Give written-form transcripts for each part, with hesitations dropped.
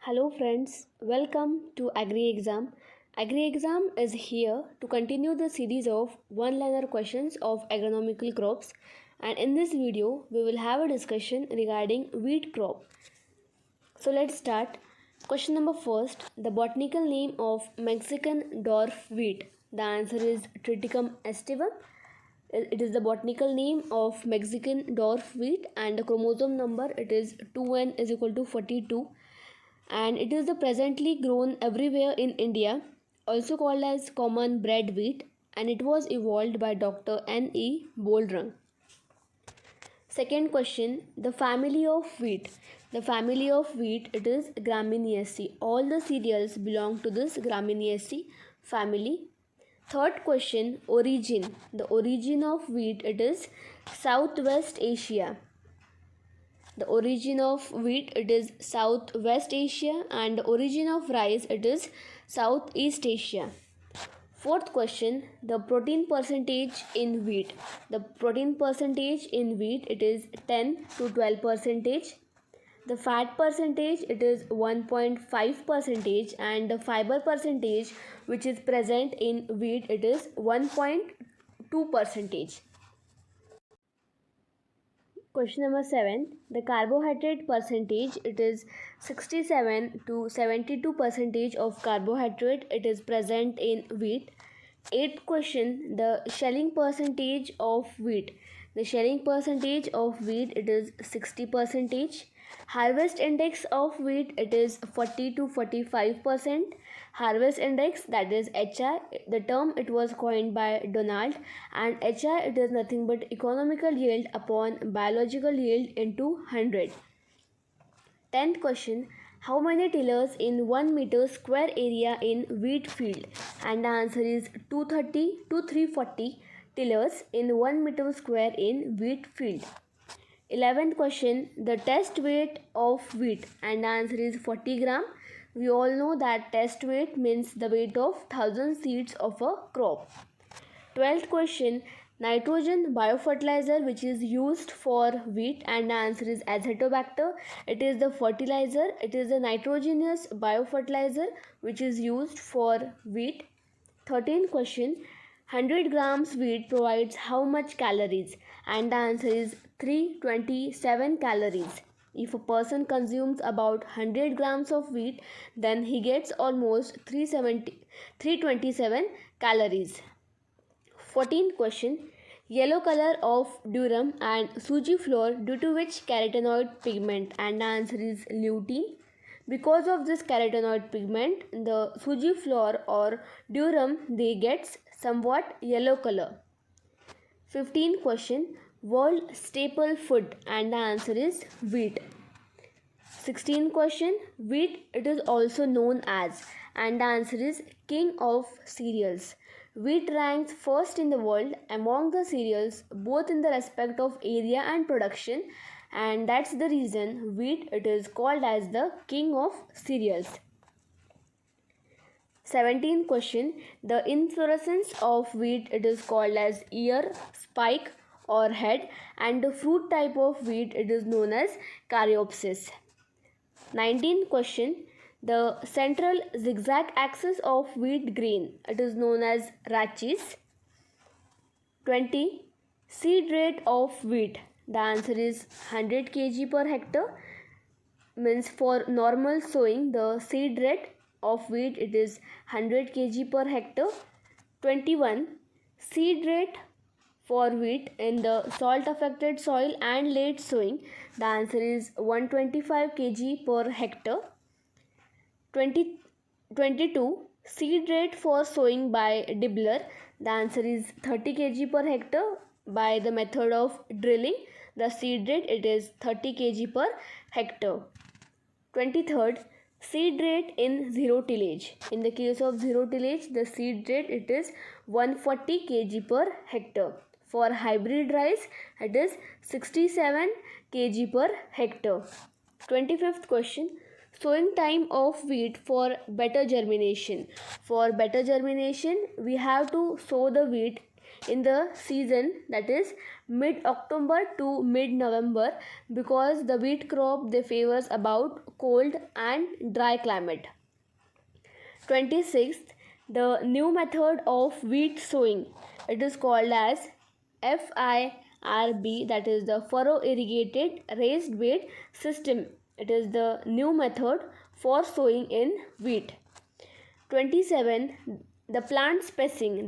Hello friends, welcome to Agri Exam. Agri Exam is here to continue the series of one-liner questions of agronomical crops, and in this video we will have a discussion regarding wheat crop. So let's start. Question number first, the botanical name of Mexican dwarf wheat. The answer is Triticum aestivum. It is the botanical name of Mexican dwarf wheat, and the chromosome number it is 2n is equal to 42, and it is the presently grown everywhere in India, also called as common bread wheat, and it was evolved by Dr. N.E. Boldrung. Second question, the family of wheat. The family of wheat it is Gramineaceae. All the cereals belong to this Gramineaceae family. Third question, origin. The origin of wheat it is Southwest Asia. The origin of wheat it is Southwest Asia, and the origin of rice it is Southeast Asia. Fourth question, the protein percentage in wheat. The protein percentage in wheat it is 10 to 12 percentage. The fat percentage it is 1.5 percentage, and the fiber percentage which is present in wheat it is 1.2 percentage. Question number 7, the carbohydrate percentage it is 67 to 72 percentage of carbohydrate it is present in wheat. Eighth question, the shelling percentage of wheat. The shelling percentage of wheat it is 60 percentage. Harvest index of wheat it is 40 to 45%. Harvest index that is HI, the term it was coined by Donald, and HI it is nothing but economical yield upon biological yield into 100. 10th question, how many tillers in 1 meter square area in wheat field? And the answer is 230 to 340 tillers in 1 meter square in wheat field. 11th question, the test weight of wheat, and the answer is 40 gram. We all know that test weight means the weight of 1000 seeds of a crop. 12th question, nitrogen biofertilizer which is used for wheat, and the answer is Azotobacter. It is the fertilizer, it is a nitrogenous biofertilizer which is used for wheat. 13th question, 100 grams wheat provides how much calories? And the answer is 327 calories. If a person consumes about 100 grams of wheat, then he gets almost 327 calories. 14th question, yellow color of durum and Suji flour due to which carotenoid pigment? And the answer is lutein. Because of this carotenoid pigment, the Suji flour or durum they gets somewhat yellow color. 15th question, world staple food, and the answer is wheat. 16th question, wheat it is also known as, and the answer is king of cereals. Wheat ranks first in the world among the cereals both in the respect of area and production, and that's the reason wheat it is called as the king of cereals. 17th question, the inflorescence of wheat it is called as ear, spike or head, and the fruit type of wheat it is known as Caryopsis. 19th question, the central zigzag axis of wheat grain it is known as rachis. 20, seed rate of wheat, the answer is 100 kg per hectare, means for normal sowing the seed rate of wheat it is 100 kg per hectare. 21, seed rate for wheat in the salt affected soil and late sowing, the answer is 125 kg per hectare. 22, seed rate for sowing by dibbler, the answer is 30 kg per hectare. By the method of drilling, the seed rate it is 30 kg per hectare. 23rd, seed rate in zero tillage. In the case of zero tillage, the seed rate it is 140 kg per hectare. For hybrid rice, it is 67 kg per hectare. 25th question, sowing time of wheat for better germination. For better germination, we have to sow the wheat in the season, that is mid-October to mid-November, because the wheat crop they favors about cold and dry climate. 26th, the new method of wheat sowing, it is called as FIRB, that is the furrow irrigated raised bed system. It is the new method for sowing in wheat. 27, the plant spacing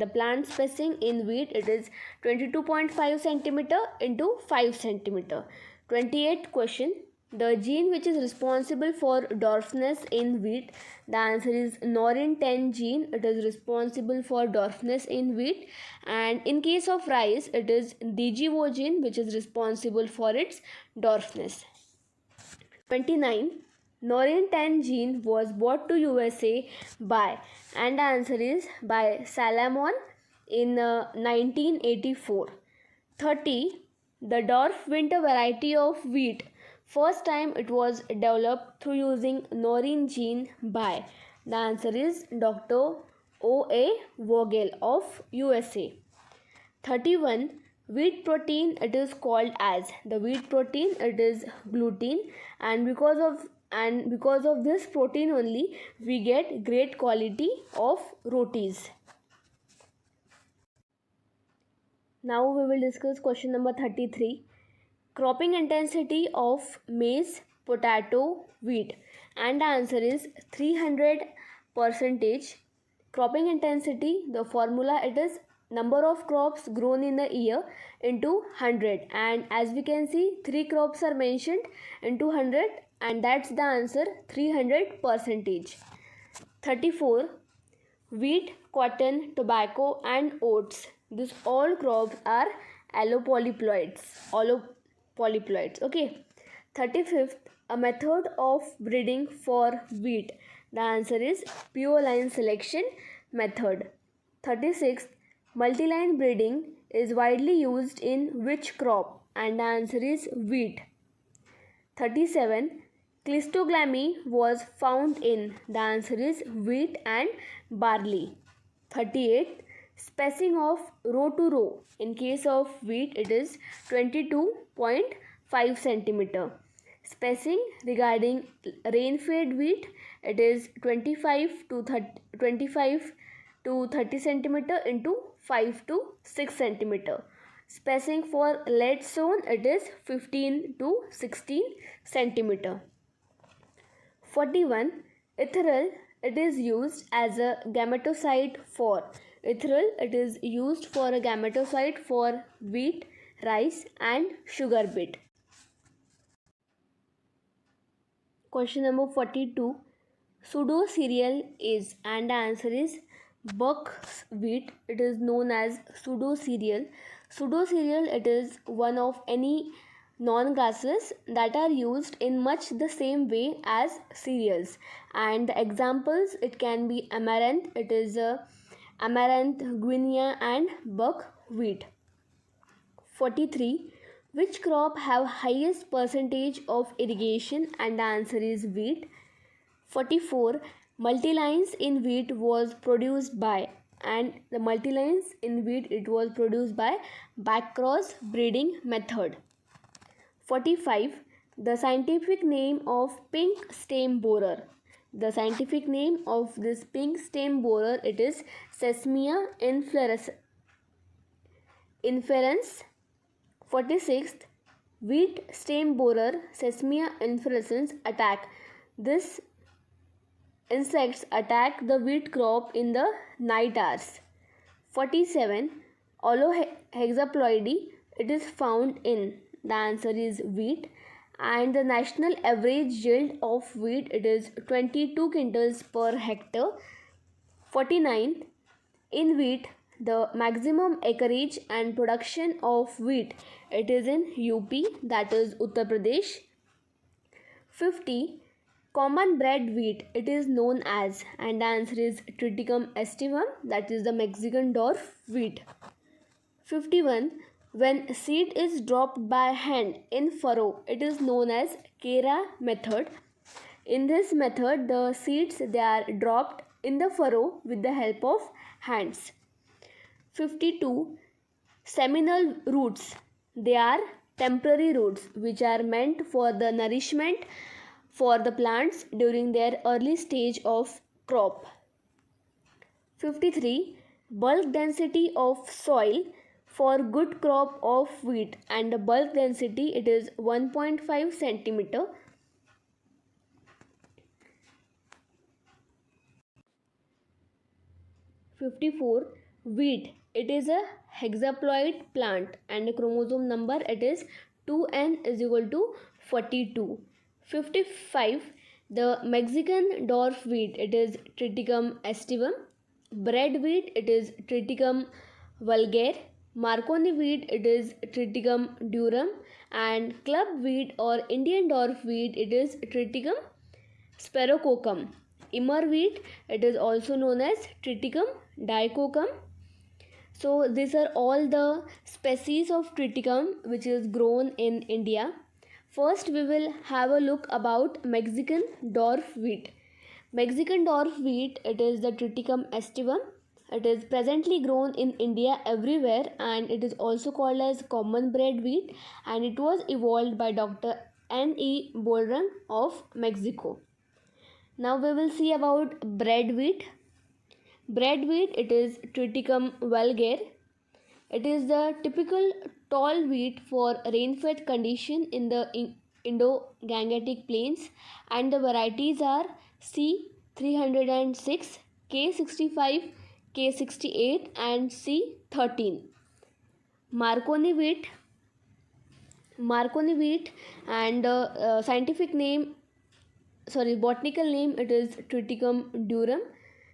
in wheat, it is 22.5 centimeter into 5 centimeter. 28th question, the gene which is responsible for dwarfness in wheat, the answer is Norrin 10 gene. It is responsible for dwarfness in wheat, and in case of rice it is DGO gene which is responsible for its dwarfness. 29, Norrin 10 gene was brought to USA by, and the answer is by Salomon in 1984. 30, the dwarf winter variety of wheat, first time it was developed through using Norrin gene by, the answer is Dr. O.A. Vogel of USA. 31, wheat protein, it is called as, the wheat protein it is gluten, and because of this protein only we get great quality of rotis. Now we will discuss question number 33. Cropping intensity of maize, potato, wheat, and the answer is 300%. Cropping intensity, the formula, it is number of crops grown in a year into 100, and as we can see 3 crops are mentioned into 100, and that's the answer, 300%. 34, wheat, cotton, tobacco and oats, these all crops are allopolyploids. Okay. 35th, a method of breeding for wheat, the answer is pure line selection method. 36th, multi-line breeding is widely used in which crop, and the answer is wheat. 37, clistogamy was found in, the answer is wheat and barley. 38, spacing of row to row, in case of wheat it is 22.5 centimeter. Spacing regarding rain-fed wheat, it is 25 to 30 centimeter into 5 to 6 centimeter. Spacing for late sown, it is 15 to 16 centimeter. 41, ethereal, it is used as a gametocide for, ethereal, it is used for a gametocide for wheat, rice and sugar beet. Question number 42, pseudo cereal is, and the answer is buckwheat. It is known as pseudo cereal. Pseudo cereal, it is one of any non-grasses that are used in much the same way as cereals, and the examples, it can be amaranth, it is amaranth, guinea and buckwheat. 43, which crop have highest percentage of irrigation, and the answer is wheat. 44, multilines in wheat was produced by, and the multilines in wheat it was produced by backcross breeding method. 45, the scientific name of pink stem borer, the scientific name of this pink stem borer, it is Sesamia inferens. 46th, wheat stem borer Sesamia inferens attack, this insects attack the wheat crop in the night hours. 47, Olohexaploidy, it is found in, the answer is wheat, and the national average yield of wheat, it is 22 quintals per hectare. 49, in wheat, the maximum acreage and production of wheat, it is in UP, that is Uttar Pradesh. 50, common bred wheat, it is known as, and the answer is Triticum aestivum, that is the Mexican dwarf wheat. 51, when seed is dropped by hand in furrow, it is known as Kera method. In this method, the seeds they are dropped in the furrow with the help of hands. 52, seminal roots. They are temporary roots which are meant for the nourishment for the plants during their early stage of crop. 53. Bulk density of soil for good crop of wheat, and the bulk density it is 1.5 centimeter. 54. Wheat, it is a hexaploid plant and the chromosome number it is 2n is equal to 42. 55. The Mexican dwarf wheat, it is Triticum aestivum. Bread wheat, it is Triticum vulgare. Marconi wheat, it is Triticum durum. And club wheat or Indian dwarf wheat, it is Triticum sperococcum. Immer wheat, it is also known as Triticum dicoccum. So these are all the species of Triticum which is grown in India. First we will have a look about Mexican dwarf wheat. Mexican dwarf wheat, it is the Triticum aestivum. It is presently grown in India everywhere and it is also called as common bread wheat, and it was evolved by Dr. N.E. Boldrin of Mexico. Now we will see about bread wheat. Bread wheat, it is Triticum vulgare. It is the typical tall wheat for rain-fed condition in the Indo-Gangetic plains, and the varieties are C306, K65, K68 and C13. Marconi wheat and botanical name it is Triticum durum.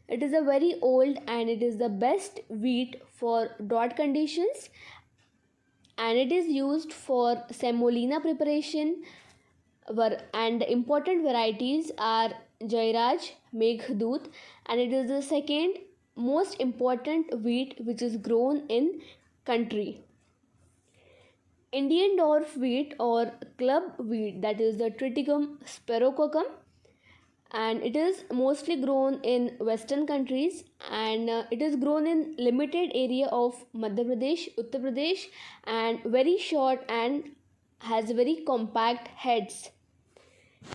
It is a very old and it is the best wheat for drought conditions, and it is used for semolina preparation, and the important varieties are Jairaj, Meghdut, and it is the second most important wheat which is grown in country. Indian dwarf wheat or club wheat, that is the Triticum sperococcum, and it is mostly grown in western countries, and it is grown in limited area of Madhya Pradesh, Uttar Pradesh, and very short and has very compact heads.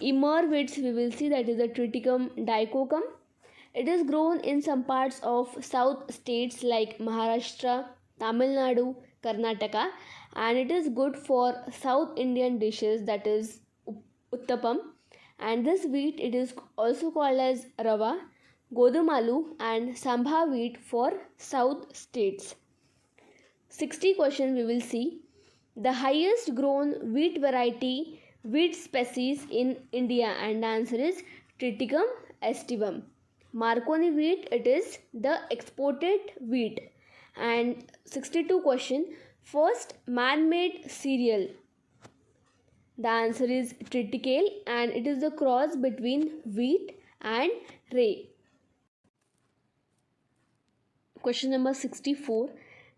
Immer wheats we will see, that is the Triticum dicoccum. It is grown in some parts of south states like Maharashtra, Tamil Nadu, Karnataka, and it is good for South Indian dishes, that is uttapam. And this wheat it is also called as rava, godumalu and sambha wheat for south states. 60 question we will see. The highest grown wheat variety, wheat species in India, and the answer is Triticum aestivum. Marconi wheat, it is the exported wheat. And 62 question, first man-made cereal. The answer is triticale, and it is the cross between wheat and rye. Question number 64.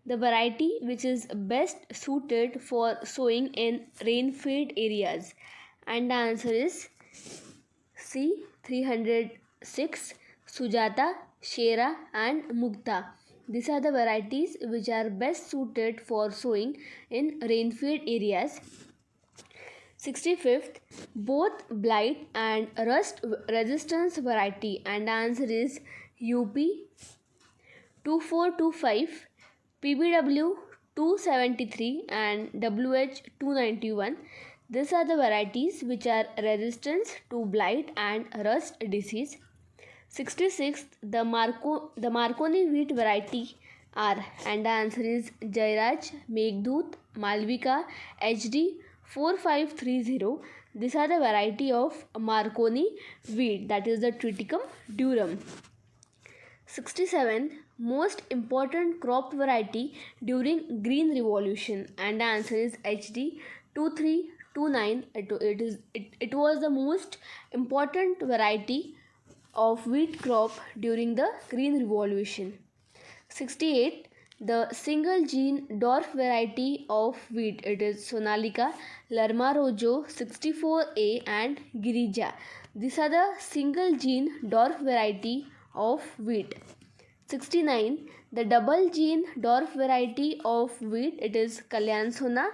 The variety which is best suited for sowing in rain-fed areas, and the answer is C306, Sujata, Shera and Mukta. These are the varieties which are best suited for sowing in rain-fed areas. 65th, both blight and rust resistance variety, and the answer is UP 2425, PBW 273 and WH 291. These are the varieties which are resistant to blight and rust disease. 66th, the Marconi wheat variety are, and the answer is Jairaj, Meghdut, Malvika, HD 4530. These are the variety of Marconi wheat, that is the Triticum durum. 67, most important crop variety during Green Revolution, and the answer is HD 2329. It was the most important variety of wheat crop during the Green Revolution. 68, the single gene dwarf variety of wheat, it is Sonalika, Lerma Rojo 64A and Girija. These are the single gene dwarf variety of wheat. 69. The double gene dwarf variety of wheat, it is Kalyan Sona,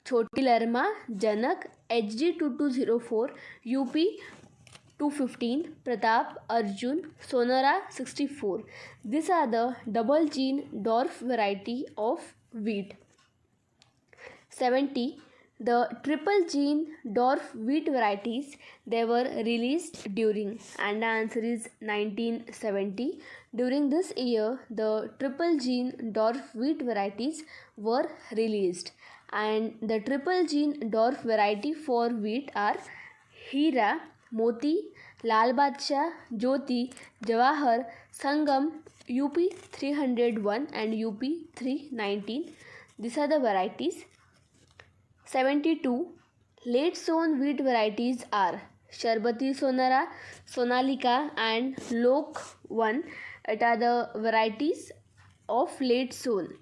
Choti Larma, Janak, HD 2204, UP 215, Pratap, Arjun, Sonara 64. These are the double gene dwarf variety of wheat. 70. The triple gene dwarf wheat varieties, they were released during, and the answer is 1970. During this year, the triple gene dwarf wheat varieties were released, and the triple gene dwarf variety for wheat are Hira, Moti, Lal Badshah, Jyoti, Jawahar, Sangam, UP 301 and UP 319. These are the varieties. 72. Late sown wheat varieties are Sharbati Sonara, Sonalika and Lok 1. It are the varieties of late sown.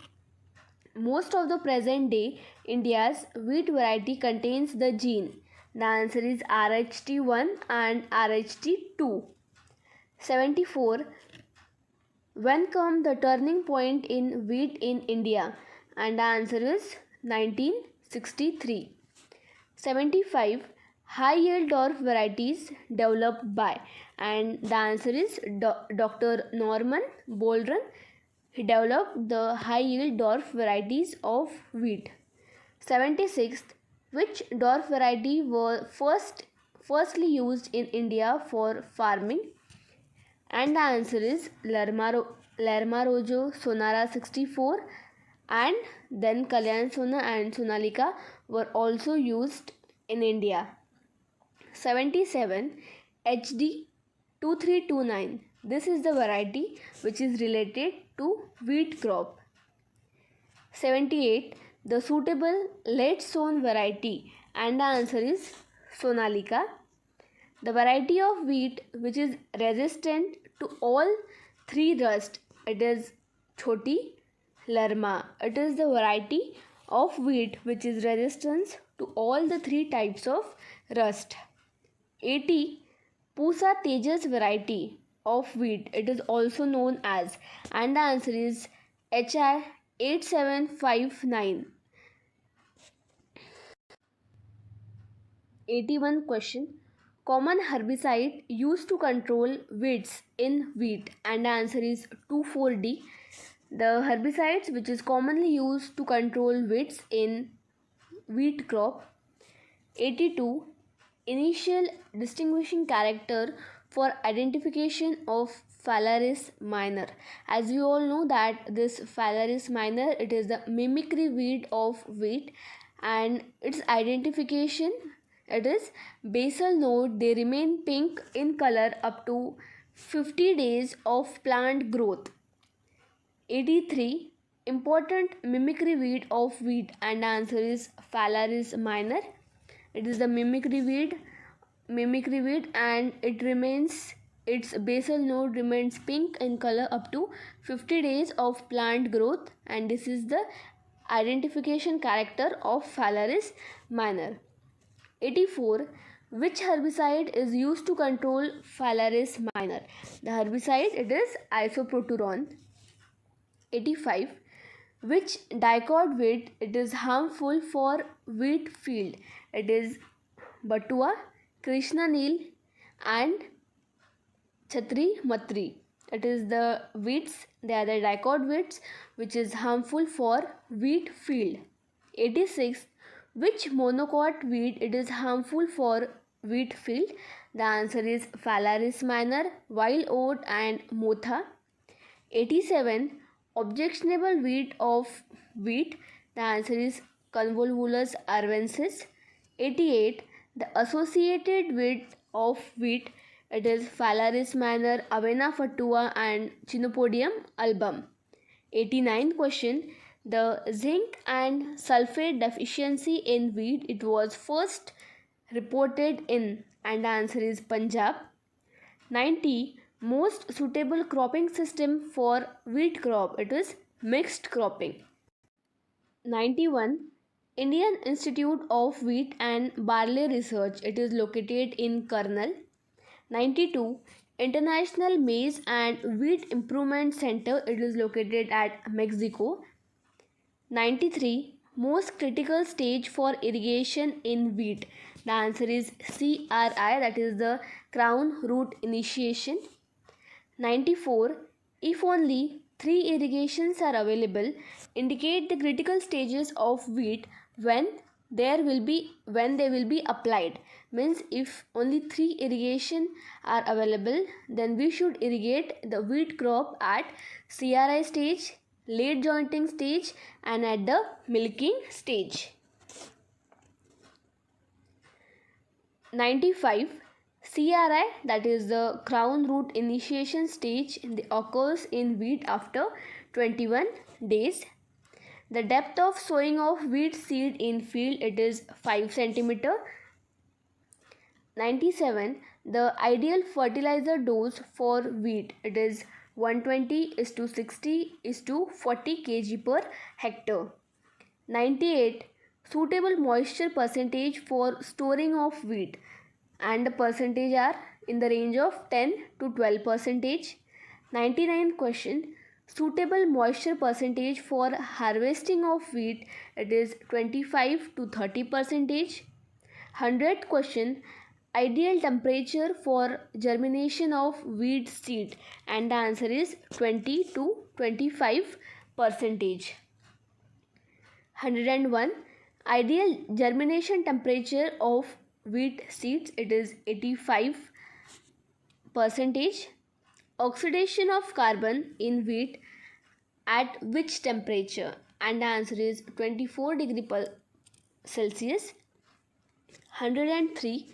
Most of the present day India's wheat variety contains the gene. The answer is RHT1 and RHT2. 74. When come the turning point in wheat in India? And the answer is 1963. 75. High yield dwarf varieties developed by, and the answer is Dr. Norman Boldron. He developed the high yield dwarf varieties of wheat. 76th. Which dwarf variety was firstly used in India for farming? And the answer is Lerma Rojo Sonara 64, and then Kalyan Sona and Sonalika were also used in India. 77. HD 2329. This is the variety which is related to wheat crop. 78. The suitable late sown variety, and the answer is Sonalika. The variety of wheat which is resistant to all three rust, it is Choti Larma. It is the variety of wheat which is resistant to all the three types of rust. 80. Pusa Tejas variety of wheat, it is also known as, and the answer is HI 8759. 81 question. Common herbicide used to control weeds in wheat, and the answer is 2,4-D. The herbicides which is commonly used to control weeds in wheat crop. 82. Initial distinguishing character for identification of Phalaris minor. As we all know that this Phalaris minor, it is the mimicry weed of wheat, and its identification, it is basal node, they remain pink in color up to 50 days of plant growth. 83. Important mimicry weed of wheat, and the answer is Phalaris minor. It is the mimicry weed, and its basal node remains pink in color up to 50 days of plant growth, and this is the identification character of Phalaris minor. 84. Which herbicide is used to control Phalaris minor? The herbicide, it is isoproteron. 85. Which dicot weed, it is harmful for wheat field? It is Batua, Krishna Neel and Chhatri Matri. It is the weeds, they are the dicot weeds which is harmful for wheat field. 86. Which monocot weed, it is harmful for wheat field? The answer is Phalaris minor, wild oat and motha. 87. Objectionable weed of wheat. The answer is Convolvulus arvensis. 88. The associated weed of wheat, it is Phalaris minor, Avena fatua and Chinopodium album. 89 question. The zinc and sulfate deficiency in wheat, it was first reported in, and the answer is Punjab. 90. Most suitable cropping system for wheat crop, it is mixed cropping. 91. Indian Institute of Wheat and Barley Research, it is located in Karnal. 92. International Maize and Wheat Improvement Center, it is located at Mexico. 93. Most critical stage for irrigation in wheat. The answer is CRI, that is the crown root initiation. 94. If only 3 irrigations are available, indicate the critical stages of wheat when they will be applied. Means if only 3 irrigation are available, then we should irrigate the wheat crop at CRI stage, late jointing stage, and at the milking stage. 95. CRI, that is the crown root initiation stage, occurs in wheat after 21 days. The depth of sowing of wheat seed in field, it is 5 cm. 97. The ideal fertilizer dose for wheat, it is 120:60:40 kg per hectare. 98. Suitable moisture percentage for storing of wheat, and the percentage are in the range of 10 to 12%. 99 question. Suitable moisture percentage for harvesting of wheat, it is 25 to 30%. 100 question. Ideal temperature for germination of wheat seed, and the answer is 20 to 25%. 101. Ideal germination temperature of wheat seeds, it is 85%. Oxidation of carbon in wheat at which temperature, and the answer is 24 degree Celsius. 103.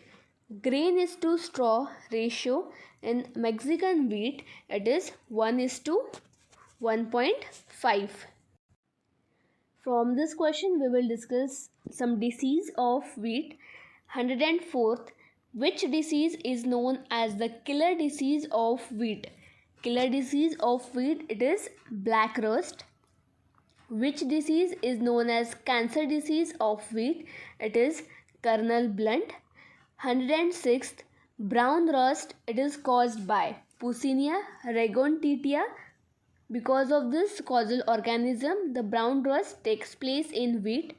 Grain is to straw ratio in Mexican wheat, it is 1:1.5. From this question we will discuss some disease of wheat. 104th. Which disease is known as the killer disease of wheat? Killer disease of wheat, it is black rust. Which disease is known as cancer disease of wheat? It is kernel blunt. 106th. Brown rust, it is caused by Puccinia regontitia. Because of this causal organism, the brown rust takes place in wheat.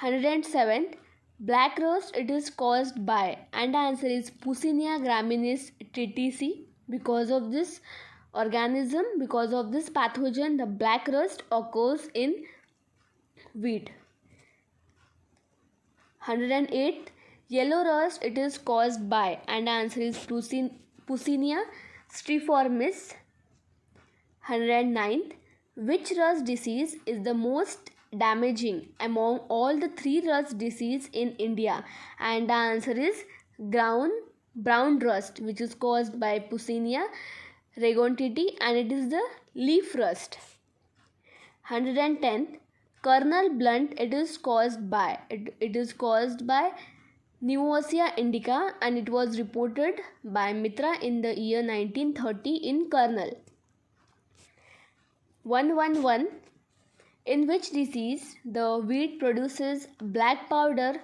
107th. Black rust, it is caused by, and the answer is Puccinia graminis tritici. Because of this organism, because of this pathogen, the black rust occurs in wheat. 108th. Yellow rust, it is caused by, and the answer is Puccinia striformis. 109th. Which rust disease is the most damaging among all the 3 rust disease in India? And the answer is brown rust, which is caused by Puccinia regontiti, and it is the leaf rust. 110th. Kernel blunt, it is caused by Pneumocea indica, and it was reported by Mitra in the year 1930 in kernel. 111. In which disease the wheat produces black powder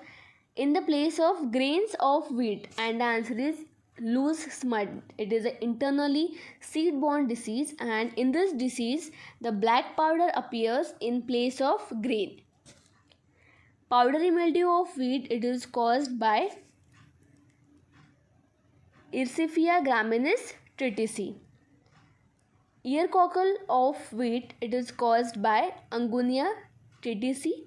in the place of grains of wheat? And the answer is loose smut. It is an internally seed-borne disease, and in this disease the black powder appears in place of grain. Powdery mildew of wheat, it is caused by Erysipeia graminis tritici. Ear cockle of wheat, it is caused by Angunia tritici.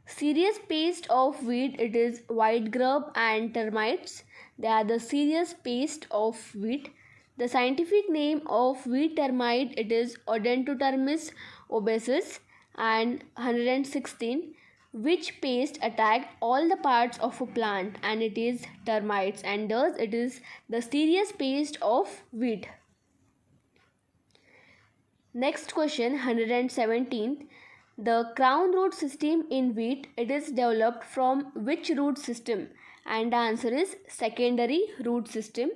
Serious pest of wheat, it is white grub and termites. They are the serious pest of wheat. The scientific name of wheat termite, it is Odontotermis obesus. And 116. Which pest attacked all the parts of a plant? And it is termites, and thus it is the serious pest of wheat. Next question, 117. The crown root system in wheat, it is developed from which root system? And the answer is secondary root system.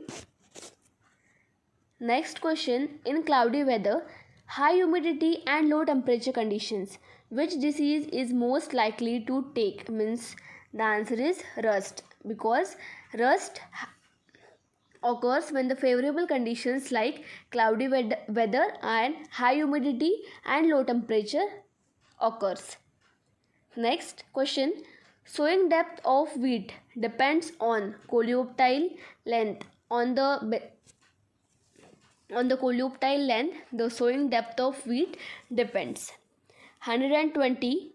Next question, in cloudy weather, high humidity and low temperature conditions, which disease is most likely to take? Means the answer is rust, because rust occurs when the favorable conditions like cloudy weather and high humidity and low temperature occurs. Next question, sowing depth of wheat depends on coleoptile length. On the coleoptile length, the sowing depth of wheat depends. 120.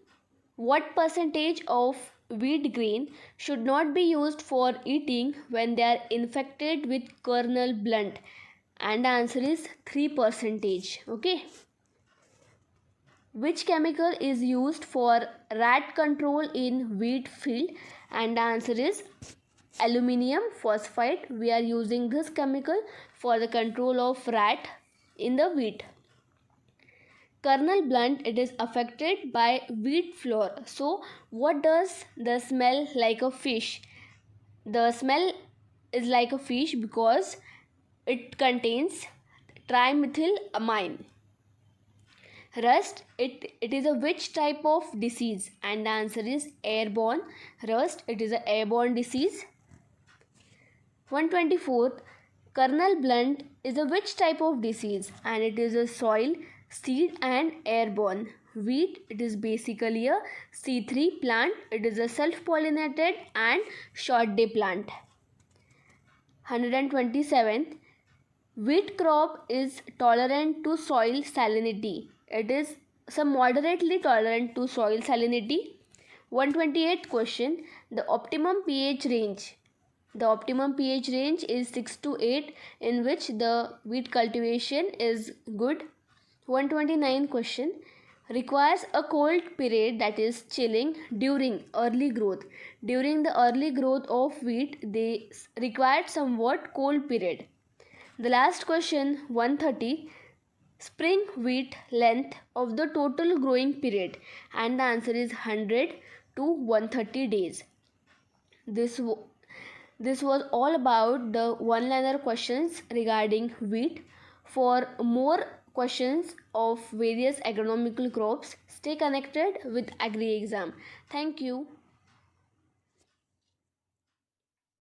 What percentage of wheat grain should not be used for eating when they are infected with kernel blunt? And the answer is 3%. Okay. Which chemical is used for rat control in wheat field? And the answer is aluminium phosphide. We are using this chemical for the control of rat in the wheat. Kernel blunt, it is affected by wheat flour. So what does the smell like a fish? The smell is like a fish because it contains trimethylamine. Rust, it is a which type of disease? And the answer is airborne. Rust, it is an airborne disease. 124th, kernel blunt is a which type of disease? And it is a soil, seed and airborne. Wheat, it is basically a C3 plant. It is a self-pollinated and short day plant. 127th, wheat crop is tolerant to soil salinity. It is some moderately tolerant to soil salinity. 128th question, the optimum pH range. The optimum pH range is 6 to 8, in which the wheat cultivation is good. 129 question, requires a cold period, that is chilling, during early growth. During the early growth of wheat, they required somewhat cold period. The last question, 130, spring wheat length of the total growing period, and the answer is 100 to 130 days. This was all about the one-liner questions regarding wheat. For more questions of various agronomical crops, stay connected with Agri Exam. Thank you.